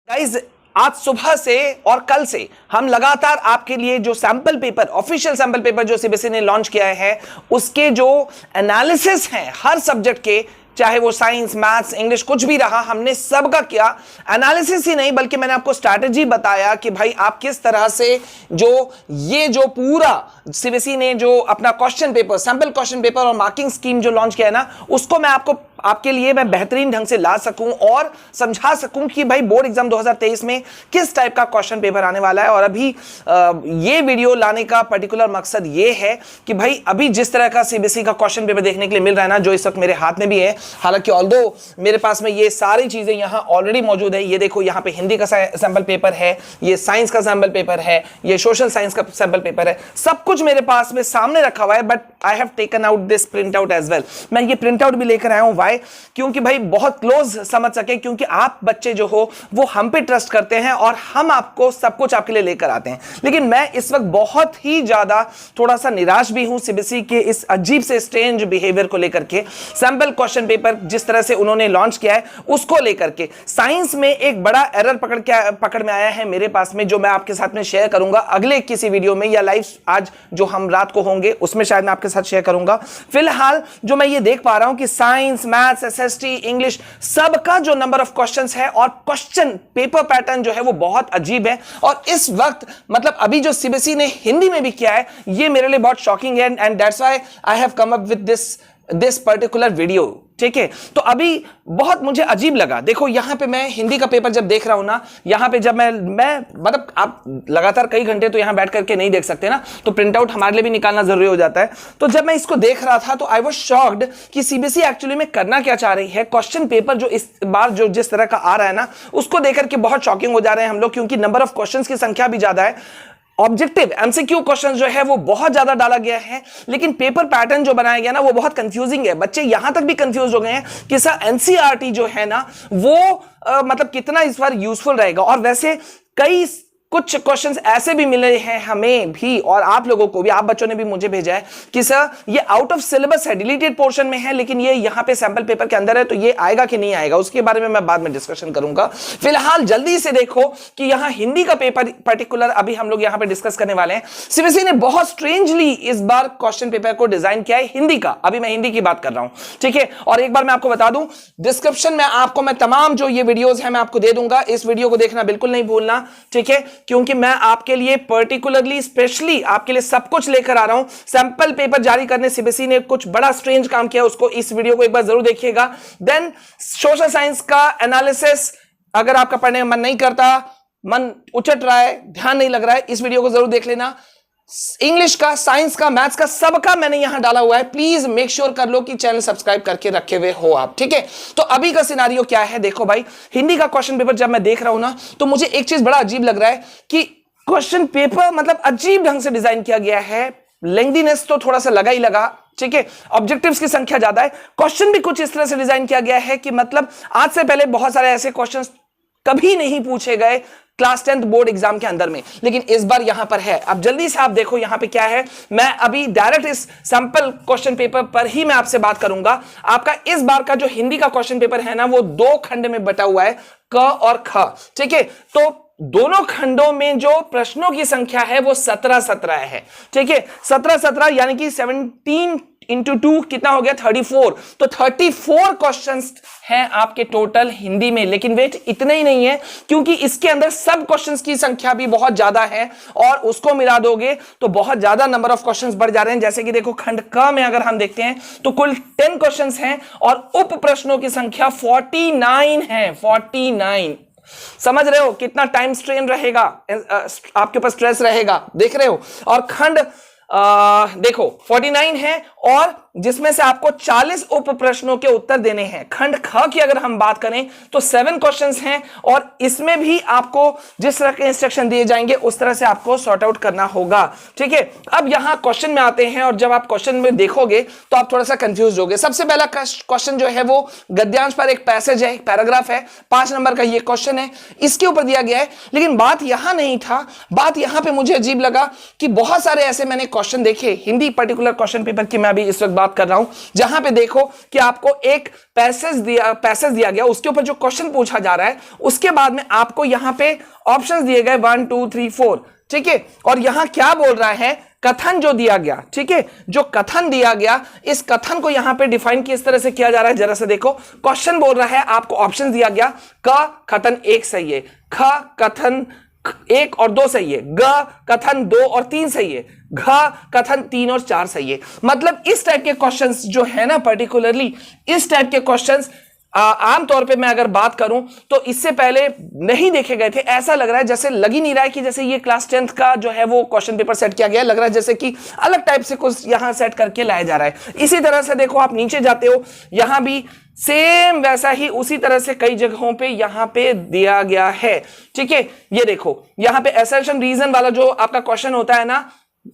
Guys आज सुबह से और कल से हम लगातार आपके लिए जो sample paper, official sample paper जो सीबीएसई ने लॉन्च किया है, उसके जो एनालिसिस हैं हर सब्जेक्ट के, चाहे वो साइंस, मैथ्स, इंग्लिश, कुछ भी रहा, हमने सबका किया। एनालिसिस ही नहीं बल्कि मैंने आपको स्ट्रैटेजी बताया कि भाई आप किस तरह से जो पूरा सीबीएसई ने जो अपना question paper, sample question paper और मार्किंग स्कीम जो लॉन्च किया है ना, उसको मैं आपके लिए मैं बेहतरीन ढंग से ला सकूं और समझा सकूं कि भाई बोर्ड एग्जाम 2023 में किस टाइप का क्वेश्चन पेपर आने वाला है। और अभी ये वीडियो लाने का पर्टिकुलर मकसद ये है कि भाई अभी जिस तरह का सीबीएसई का क्वेश्चन पेपर देखने के लिए मिल रहा है ना, जो इस वक्त मेरे हाथ में भी है, हालांकि ऑल्दो मेरे पास में ये सारी चीजें यहां ऑलरेडी मौजूद है। ये देखो, यहां पे हिंदी का सैंपल पेपर है, ये साइंस का सैंपल पेपर है, ये सोशल साइंस का सैंपल पेपर है, सब कुछ मेरे पास में सामने रखा हुआ है। But I have taken out this print out as well. मैं ये प्रिंट आउट भी लेकर आया हूं, वाई? क्योंकि भाई बहुत क्लोज समझ सके, क्योंकि आप बच्चे जो हो वो हम पे ट्रस्ट करते हैं और हम आपको सब कुछ आपके लिए लेकर आते हैं। लेकिन मैं इस वक्त बहुत ही ज्यादा थोड़ा सा निराश भी हूं सीबीएसई के इस अजीब से स्ट्रेंज बिहेवियर को लेकर के। सैंपल क्वेश्चन पेपर जिस तरह से उन्होंने लॉन्च किया है उसको लेकर के साइंस में एक बड़ा एरर पकड़ में आया है मेरे पास में, जो मैं आपके साथ में शेयर करूंगा अगले किसी वीडियो में, या लाइव आज जो हम रात को होंगे उसमें शायद मैं आपके साथ शेयर करूंगा। फिलहाल जो मैं ये देख पा रहा हूं कि साइंस, मैथ्स, एसएसटी, इंग्लिश, सबका जो नंबर ऑफ क्वेश्चंस है और क्वेश्चन पेपर पैटर्न जो है वो बहुत अजीब है। और इस वक्त मतलब अभी जो सीबीएसई ने हिंदी में भी किया है, ये मेरे लिए बहुत शॉकिंग है, and that's why I have come up with this particular video. ठीक है, तो अभी बहुत मुझे अजीब लगा। देखो यहां पे मैं हिंदी का पेपर जब देख रहा हूं ना, यहां पे जब मैं मतलब आप लगातार कई घंटे तो यहां बैठ करके नहीं देख सकते ना, तो प्रिंट आउट हमारे लिए भी निकालना जरूरी हो जाता है। तो जब मैं इसको देख रहा था तो आई वाज शॉक्ड कि सीबीएसई एक्चुअली में करना क्या चाह रही है। क्वेश्चन पेपर जो इस बार जो जिस तरह का आ रहा है ना, उसको देख के बहुत शॉकिंग हो जा रहे हैं हम लोग, क्योंकि नंबर ऑफ क्वेश्चन की संख्या भी ज्यादा है। ऑब्जेक्टिव एमसीक्यू क्वेश्चन जो है वो बहुत ज्यादा डाला गया है, लेकिन पेपर पैटर्न जो बनाया गया ना वो बहुत कंफ्यूजिंग है। बच्चे यहां तक भी कंफ्यूज हो गए हैं कि सर एनसीईआरटी जो है ना वो मतलब कितना इस बार यूजफुल रहेगा। और वैसे कई कुछ क्वेश्चंस ऐसे भी मिले हैं हमें भी और आप लोगों को भी, आप बच्चों ने भी मुझे भेजा है कि सर ये आउट ऑफ सिलेबस है, डिलीटेड पोर्शन में है, लेकिन ये यहां पे सैंपल पेपर के अंदर है, तो ये आएगा कि नहीं आएगा उसके बारे में मैं बाद में डिस्कशन करूंगा। फिलहाल जल्दी से देखो कि यहां हिंदी का पेपर पर्टिकुलर अभी हम लोग यहां पे डिस्कस करने वाले हैं। सीबीएसई ने बहुत स्ट्रेंजली इस बार क्वेश्चन पेपर को डिजाइन किया है हिंदी का। अभी मैं हिंदी की बात कर रहा हूं, ठीक है। और एक बार मैं आपको बता दूं, डिस्क्रिप्शन में आपको मैं तमाम जो ये वीडियोस है मैं आपको दे दूंगा, इस वीडियो को देखना बिल्कुल नहीं भूलना, ठीक है, क्योंकि मैं आपके लिए पर्टिकुलरली स्पेशली आपके लिए सब कुछ लेकर आ रहा हूं। सैंपल पेपर जारी करने सीबीएसई ने कुछ बड़ा स्ट्रेंज काम किया, उसको इस वीडियो को एक बार जरूर देखिएगा। देन सोशल साइंस का एनालिसिस, अगर आपका पढ़ने में मन नहीं करता, मन उचट रहा है, ध्यान नहीं लग रहा है, इस वीडियो को जरूर देख लेना। इंग्लिश का, साइंस का, मैथ्स का, सबका मैंने यहां डाला हुआ है। प्लीज मेक श्योर कर लो कि चैनल सब्सक्राइब करके रखे हुए हो आप, ठीक है। तो अभी का सिनारियो क्या है, देखो भाई, हिंदी का क्वेश्चन पेपर जब मैं देख रहा हूं ना, तो मुझे एक चीज बड़ा अजीब लग रहा है कि क्वेश्चन पेपर मतलब अजीब ढंग से डिजाइन किया गया है। लेंथीनेस तो थोड़ा सा लगा ही लगा, ठीक है। ऑब्जेक्टिव्स की संख्या ज्यादा है, क्वेश्चन भी कुछ इस तरह से डिजाइन किया गया है कि मतलब आज से पहले बहुत सारे ऐसे क्वेश्चंस कभी नहीं पूछे गए क्लास 10th बोर्ड एग्जाम के अंदर में, लेकिन इस बार यहां पर है। अब जल्दी से आप देखो यहां पे क्या है। मैं अभी डायरेक्ट इस सैंपल क्वेश्चन पेपर पर ही मैं आपसे बात करूंगा। आपका इस बार का जो हिंदी का क्वेश्चन पेपर है ना, वो 2 खंड में बटा हुआ है, क और ख, ठीक है। तो दोनों खंडों में जो प्रश्नों की संख्या है वो 17 है, ठीक है। 17 यानी कि 17 इंटू 2 कितना हो गया, 34। तो 34 क्वेश्चंस हैं आपके टोटल हिंदी में। लेकिन वेट, इतने ही नहीं है, क्योंकि इसके अंदर सब क्वेश्चंस की संख्या भी बहुत ज्यादा है और उसको मिला दोगे तो बहुत ज्यादा नंबर ऑफ क्वेश्चंस बढ़ जा रहे हैं। जैसे कि देखो खंड क में अगर हम देखते हैं तो कुल 10 क्वेश्चंस हैं और उप प्रश्नों की संख्या 49 है। 49, समझ रहे हो कितना टाइम स्ट्रेन रहेगा, आपके पास स्ट्रेस रहेगा, देख रहे हो। और खंड देखो 49 है और जिसमें से आपको 40 उप प्रश्नों के उत्तर देने हैं। खंड ख की अगर हम बात करें तो 7 क्वेश्चंस हैं और इसमें भी आपको जिस तरह के इंस्ट्रक्शन दिए जाएंगे उस तरह से आपको सॉर्ट आउट करना होगा, ठीक है। अब यहां क्वेश्चन में आते हैं और जब आप क्वेश्चन में देखोगे तो आप थोड़ा सा कंफ्यूज होगे। सबसे पहला क्वेश्चन जो है वो गद्यांश पर एक पैसेज है, एक पैराग्राफ है, 5 नंबर का ये क्वेश्चन है, इसके ऊपर दिया गया है। लेकिन बात यहां नहीं था, बात यहां पर मुझे अजीब लगा कि बहुत सारे ऐसे मैंने क्वेश्चन देखे हिंदी पर्टिकुलर क्वेश्चन पेपर की मैं अभी इस वक्त बात कर रहा हूं, जहां पे देखो कि आपको एक पैसेज दिया गया, उसके ऊपर जो क्वेश्चन पूछा जा रहा है, उसके बाद में आपको यहां पे ऑप्शंस दिए गए 1 2 3 4, ठीक है। और यहां क्या बोल रहा है, कथन जो दिया गया, ठीक है, जो कथन दिया गया, इस कथन को यहां पे डिफाइन किस तरह से किया जा रहा है, जरा से देखो। क्वेश्चन बोल रहा है, आपको ऑप्शन दिया गया, क कथन 1 सही है, ख कथन 1 और 2 सही है, ग कथन 2 और 3 सही है, घ कथन 3 और 4 सही है। मतलब इस टाइप के क्वेश्चंस जो है ना, पर्टिकुलरली इस टाइप के क्वेश्चंस आमतौर पे मैं अगर बात करूं तो इससे पहले नहीं देखे गए थे। ऐसा लग रहा है जैसे, लग ही नहीं रहा है कि जैसे ये क्लास 10th का जो है वो क्वेश्चन पेपर सेट किया गया है, लग रहा है जैसे कि अलग टाइप से कुछ यहां सेट करके लाया जा रहा है। इसी तरह से देखो, आप नीचे जाते हो, यहां भी सेम वैसा ही उसी तरह से कई जगहों पे यहां पे दिया गया है, ठीक है। ये देखो, यहां पे असर्शन रीजन वाला जो आपका क्वेश्चन होता है ना,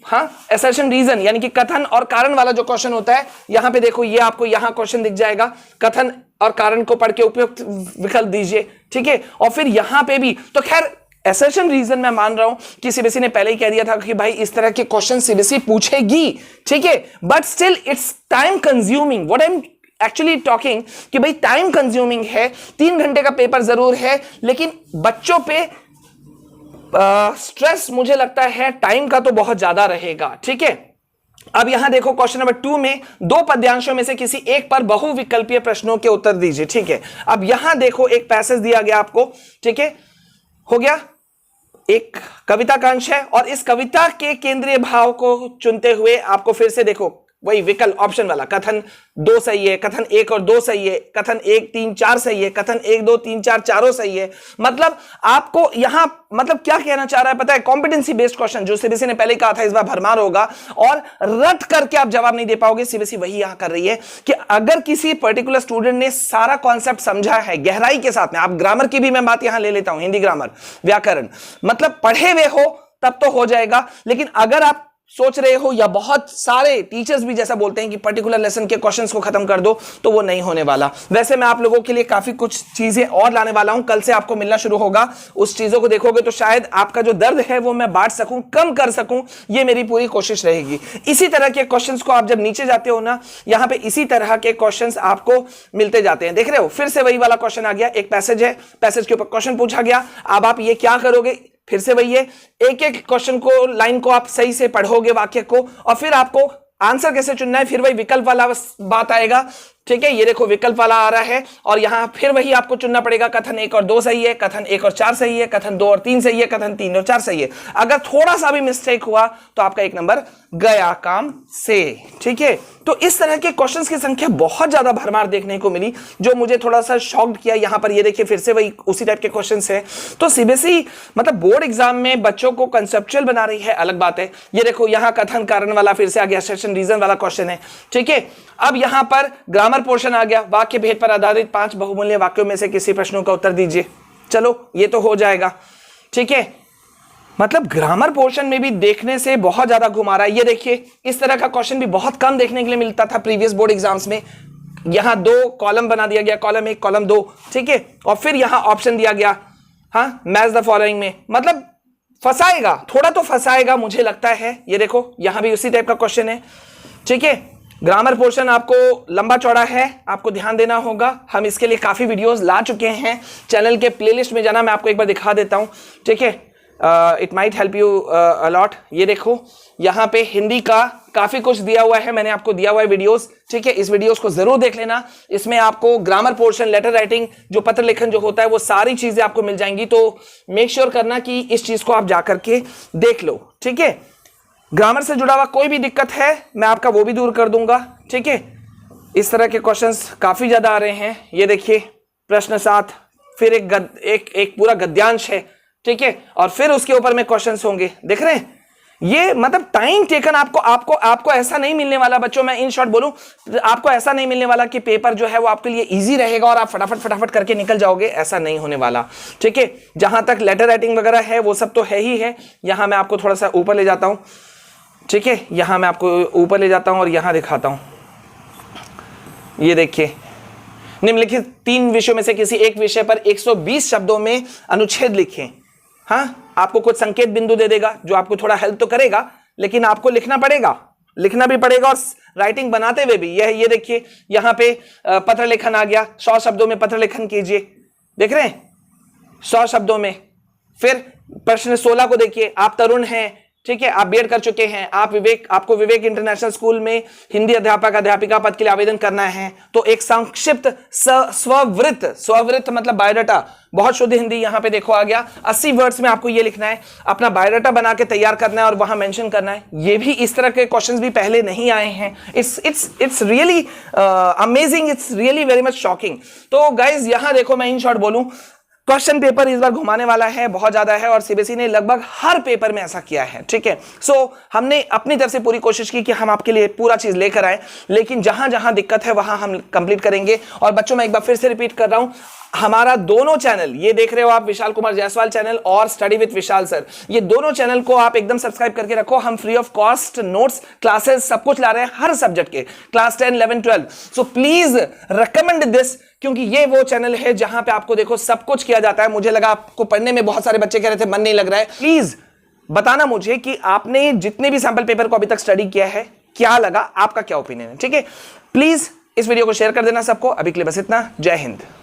हाँ, असर्शन रीजन यानी कि कथन और कारण वाला जो क्वेश्चन होता है, यहां पे देखो, ये आपको यहां क्वेश्चन दिख जाएगा, कथन और कारण को पढ़ के उपयुक्त विकल्प दीजिए, ठीक है। और फिर यहां पे भी तो खैर असर्शन रीजन मैं मान रहा हूं कि सीबीएसई ने पहले ही कह दिया था कि भाई इस तरह के क्वेश्चन सीबीएसई पूछेगी, ठीक है, but still it's time consuming. What I am actually talking कि भाई टाइम कंज्यूमिंग है, 3 घंटे का पेपर जरूर है, लेकिन बच्चों पे स्ट्रेस मुझे लगता है टाइम का तो बहुत ज्यादा रहेगा, ठीक है। अब यहां देखो, क्वेश्चन नंबर 2 में 2 पद्यांशों में से किसी एक पर बहुविकल्पीय प्रश्नों के उत्तर दीजिए, ठीक है। अब यहां देखो, एक पैसेज दिया गया आपको, ठीक है, हो गया, एक कविता का अंश है, और इस कविता के केंद्रीय भाव को चुनते हुए आपको फिर से देखो वही विकल्प ऑप्शन वाला, कथन 2 सही है, कथन 1 और 2 सही है, कथन 1 3 4 सही है, कथन 1 2 3 4 चारों सही है। मतलब आपको यहां मतलब क्या कहना चाह रहा है पता है, कॉम्पिटेंसी बेस्ड क्वेश्चन जो सीबीएसई ने पहले कहा था इस बार भरमार होगा और रट करके आप जवाब नहीं दे पाओगे। सीबीएसई वही यहां कर रही है कि अगर किसी पर्टिकुलर स्टूडेंट ने सारा कॉन्सेप्ट समझा है गहराई के साथ में, आप ग्रामर की भी मैं बात यहां ले लेता हूं, हिंदी ग्रामर व्याकरण, मतलब पढ़े हुए हो तब तो हो जाएगा। लेकिन अगर आप सोच रहे हो, या बहुत सारे टीचर्स भी जैसा बोलते हैं कि पर्टिकुलर लेसन के क्वेश्चंस को खत्म कर दो, तो वो नहीं होने वाला। वैसे मैं आप लोगों के लिए काफी कुछ चीजें और लाने वाला हूं, कल से आपको मिलना शुरू होगा। उस चीजों को देखोगे तो शायद आपका जो दर्द है वो मैं बांट सकूं, कम कर सकूं, ये मेरी पूरी कोशिश रहेगी। इसी तरह के क्वेश्चंस को आप जब नीचे जाते हो ना, यहां पे इसी तरह के क्वेश्चंस आपको मिलते जाते हैं। देख रहे हो, फिर से वही वाला क्वेश्चन आ गया, एक पैसेज है, पैसेज के ऊपर क्वेश्चन पूछा गया। अब आप ये क्या करोगे, फिर से वही है, एक एक क्वेश्चन को, लाइन को आप सही से पढ़ोगे, वाक्य को, और फिर आपको आंसर कैसे चुनना है, फिर वही विकल्प वाला बात आएगा, ठीक है। ये देखो विकल्प वाला आ रहा है, और यहां फिर वही आपको चुनना पड़ेगा, कथन 1 और 2 सही है, कथन 1 और 4 सही है, कथन 2 और 3 सही है, कथन 3 और 4 सही है। अगर थोड़ा सा भी मिस्टेक हुआ तो आपका 1 नंबर गया काम से, ठीक है। तो इस तरह के क्वेश्चंस की संख्या बहुत ज्यादा भरमार देखने को मिली, जो मुझे थोड़ा सा शॉक्ड किया। यहां पर ये देखिए, फिर से वही उसी टाइप के क्वेश्चंस है। तो सीबीएसई मतलब बोर्ड एग्जाम में बच्चों को कंसेप्चुअल बना रही है, अलग बात है। ये देखो, यहां कथन कारण वाला फिर से आ गया, सेशन रीजन वाला क्वेश्चन है, ठीक है। अब यहां पर ग्रामर पोर्शन आ गया, वाक्य भेद पर आधारित 5 बहुमूल्य वाक्यों में से किसी प्रश्नों का उत्तर दीजिए। चलो, ये तो हो जाएगा, ठीक है। मतलब ग्रामर पोर्शन में भी देखने से बहुत ज्यादा घुमा रहा है। ये देखिए, इस तरह का क्वेश्चन भी बहुत कम देखने के लिए मिलता था प्रीवियस बोर्ड एग्जाम्स में। यहां 2 कॉलम बना दिया गया, कॉलम 1 कॉलम 2, ठीक है, और फिर यहां ऑप्शन दिया गया, हाँ, मैच द फॉलोइंग में। मतलब फंसाएगा, थोड़ा तो फंसाएगा मुझे लगता है। ये देखो, यहां भी उसी टाइप का क्वेश्चन है, ठीक है। ग्रामर पोर्शन आपको लंबा चौड़ा है, आपको ध्यान देना होगा। हम इसके लिए काफी वीडियोस ला चुके हैं, चैनल के प्लेलिस्ट में जाना, मैं आपको एक बार दिखा देता हूं, ठीक है। It might help you a lot. ये देखो, यहाँ पे हिंदी का काफी कुछ दिया हुआ है, मैंने आपको दिया हुआ है वीडियोस, ठीक है। इस वीडियोस को जरूर देख लेना, इसमें आपको ग्रामर पोर्शन, लेटर राइटिंग, जो पत्र लेखन जो होता है, वो सारी चीजें आपको मिल जाएंगी। तो मेक श्योर करना कि इस चीज को आप जाकर के देख लो, ठीक है। ग्रामर से जुड़ा हुआ कोई भी दिक्कत है, मैं आपका वो भी दूर कर दूंगा, ठीक है। इस तरह के क्वेश्चंस काफी ज्यादा आ रहे हैं। ये देखिए, प्रश्न 7, फिर एक पूरा गद्यांश है, ठीक है, और फिर उसके ऊपर में क्वेश्चंस होंगे, देख रहे हैं। ये मतलब टाइम टेकन, आपको ऐसा नहीं मिलने वाला बच्चों, मैं इन शॉर्ट बोलूं, आपको ऐसा नहीं मिलने वाला कि पेपर जो है वो आपके लिए इजी रहेगा और आप फटाफट करके निकल जाओगे, ऐसा नहीं होने वाला, ठीक है। जहां तक लेटर राइटिंग वगैरह है वो सब तो है ही है। यहां मैं आपको थोड़ा सा ऊपर ले जाता हूं, ठीक है, यहां मैं आपको ऊपर ले जाता हूं और यहां दिखाता हूं। ये देखिए, निम्नलिखित 3 विषयों में से किसी एक विषय पर 120 शब्दों में अनुच्छेद लिखें। हाँ, आपको कुछ संकेत बिंदु दे देगा जो आपको थोड़ा हेल्प तो करेगा, लेकिन आपको लिखना पड़ेगा। लिखना भी पड़ेगा और राइटिंग बनाते हुए भी। ये देखिए यहां पे पत्र लेखन आ गया, 100 शब्दों में पत्र लेखन कीजिए, देख रहे हैं 100 शब्दों में। फिर प्रश्न 16 को देखिए, आप तरुण हैं, ठीक है, आप बीएड कर चुके हैं, आपको विवेक इंटरनेशनल स्कूल में हिंदी अध्यापक अध्यापिका पद के लिए आवेदन करना है, तो एक संक्षिप्त स्ववृत्त मतलब बायोडाटा, बहुत शुद्ध हिंदी यहां पे देखो आ गया। 80 वर्ड्स में आपको ये लिखना है, अपना बायोडाटा बना के तैयार करना है और वहां मेंशन करना है। ये भी इस तरह के क्वेश्चंस भी पहले नहीं आए हैं। It's really amazing, it's really very much shocking. तो गाइज यहां देखो, मैं इन शॉर्ट बोलूं, क्वेश्चन पेपर इस बार घुमाने वाला है, बहुत ज्यादा है, और सीबीएसई ने लगभग हर पेपर में ऐसा किया है, ठीक है। सो हमने अपनी तरफ से पूरी कोशिश की कि हम आपके लिए पूरा चीज लेकर आए, लेकिन जहां जहां दिक्कत है वहां हम कंप्लीट करेंगे। और बच्चों, मैं एक बार फिर से रिपीट कर रहा हूं, हमारा दोनों चैनल, ये देख रहे हो आप विशाल कुमार जायसवाल चैनल और स्टडी विद विशाल सर, ये दोनों चैनल को आप एकदम सब्सक्राइब करके रखो। हम free of cost notes, classes, सब कुछ ला रहे हैं हर सब्जेक्ट के, class 10, 11, 12। So please recommend this, क्योंकि ये वो चैनल है जहां पे आपको देखो सब कुछ किया जाता है। मुझे लगा आपको पढ़ने में, बहुत सारे बच्चे कह रहे थे मन नहीं लग रहा है। प्लीज बताना मुझे कि आपने जितने भी सैंपल पेपर को अभी तक स्टडी किया है, क्या लगा, आपका क्या ओपिनियन है, ठीक है। प्लीज इस वीडियो को शेयर कर देना सबको। अभी के लिए बस इतना, जय हिंद।